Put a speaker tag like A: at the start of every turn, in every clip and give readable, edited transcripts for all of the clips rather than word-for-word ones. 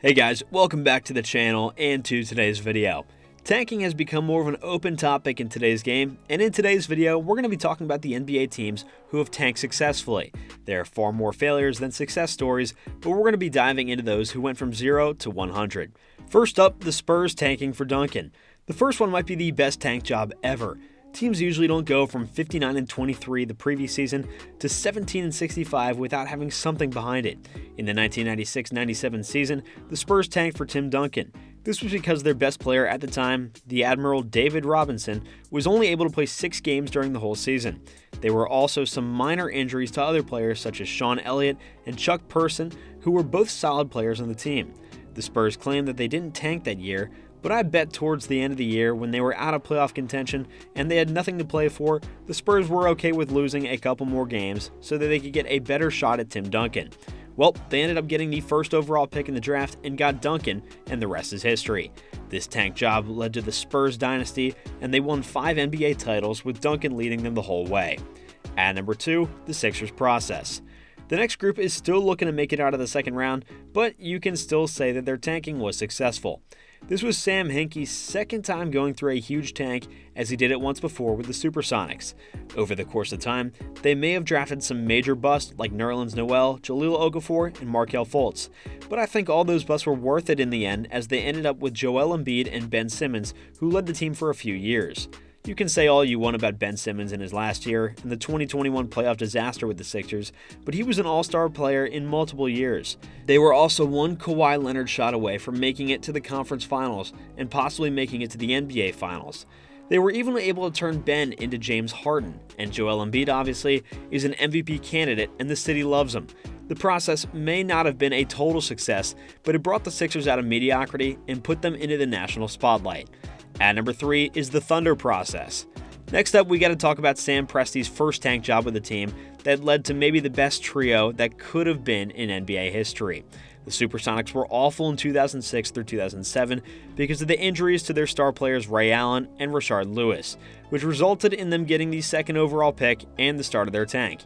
A: Hey guys, welcome back to the channel and to today's video. Tanking has become more of an open topic in today's game, and in today's video, we're going to be talking about the NBA teams who have tanked successfully. There are far more failures than success stories, but we're going to be diving into those who went from 0 to 100. First up, the Spurs tanking for Duncan. The first one might be the best tank job ever. Teams usually don't go from 59-23 the previous season to 17-65 without having something behind it. In the 1996-97 season, the Spurs tanked for Tim Duncan. This was because their best player at the time, the Admiral David Robinson, was only able to play 6 games during the whole season. There were also some minor injuries to other players such as Sean Elliott and Chuck Person, who were both solid players on the team. The Spurs claimed that they didn't tank that year, but I bet towards the end of the year, when they were out of playoff contention and they had nothing to play for, the Spurs were okay with losing a couple more games so that they could get a better shot at Tim Duncan. Well, they ended up getting the first overall pick in the draft and got Duncan, and the rest is history. This tank job led to the Spurs dynasty, and they won 5 NBA titles with Duncan leading them the whole way. At number 2, the Sixers process. The next group is still looking to make it out of the second round, but you can still say that their tanking was successful. This was Sam Hinkie's second time going through a huge tank, as he did it once before with the Supersonics. Over the course of time, they may have drafted some major busts like Nerlens Noel, Jahlil Okafor, and Markelle Fultz, but I think all those busts were worth it in the end, as they ended up with Joel Embiid and Ben Simmons, who led the team for a few years. You can say all you want about Ben Simmons in his last year and the 2021 playoff disaster with the Sixers, but he was an all-star player in multiple years. They were also one Kawhi Leonard shot away from making it to the conference finals and possibly making it to the NBA finals. They were even able to turn Ben into James Harden, and Joel Embiid obviously is an MVP candidate and the city loves him. The process may not have been a total success, but it brought the Sixers out of mediocrity and put them into the national spotlight. At number 3 is the Thunder process. Next up, we got to talk about Sam Presti's first tank job with the team that led to maybe the best trio that could have been in NBA history. The Supersonics were awful in 2006 through 2007 because of the injuries to their star players Ray Allen and Rashard Lewis, which resulted in them getting the second overall pick and the start of their tank.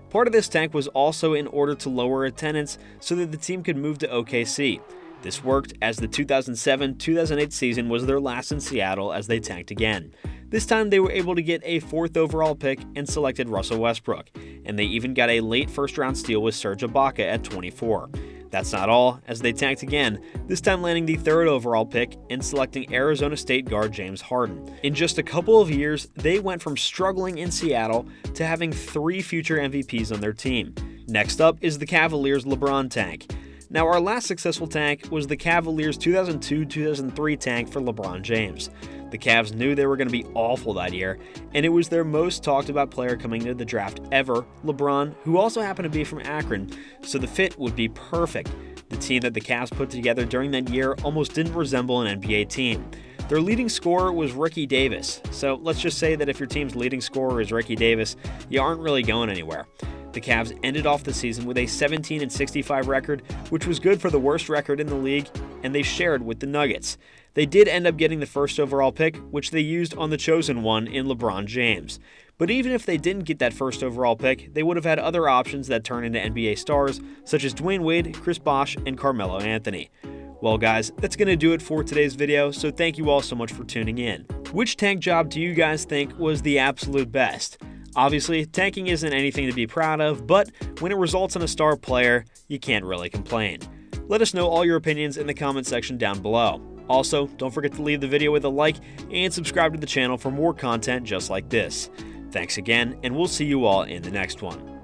A: Part of this tank was also in order to lower attendance so that the team could move to OKC. This worked, as the 2007-2008 season was their last in Seattle as they tanked again. This time they were able to get a 4th overall pick and selected Russell Westbrook, and they even got a late first-round steal with Serge Ibaka at 24. That's not all, as they tanked again, this time landing the 3rd overall pick and selecting Arizona State guard James Harden. In just a couple of years, they went from struggling in Seattle to having 3 future MVPs on their team. Next up is the Cavaliers LeBron tank. Now, our last successful tank was the Cavaliers 2002-2003 tank for LeBron James. The Cavs knew they were going to be awful that year, and it was their most talked about player coming into the draft ever, LeBron, who also happened to be from Akron, so the fit would be perfect. The team that the Cavs put together during that year almost didn't resemble an NBA team. Their leading scorer was Ricky Davis, so let's just say that if your team's leading scorer is Ricky Davis, you aren't really going anywhere. The Cavs ended off the season with a 17-65 record, which was good for the worst record in the league, and they shared with the Nuggets. They did end up getting the 1st overall pick, which they used on the chosen one in LeBron James. But even if they didn't get that 1st overall pick, they would have had other options that turn into NBA stars, such as Dwayne Wade, Chris Bosh, and Carmelo Anthony. Well guys, that's going to do it for today's video, so thank you all so much for tuning in. Which tank job do you guys think was the absolute best? Obviously, tanking isn't anything to be proud of, but when it results in a star player, you can't really complain. Let us know all your opinions in the comment section down below. Also, don't forget to leave the video with a like and subscribe to the channel for more content just like this. Thanks again, and we'll see you all in the next one.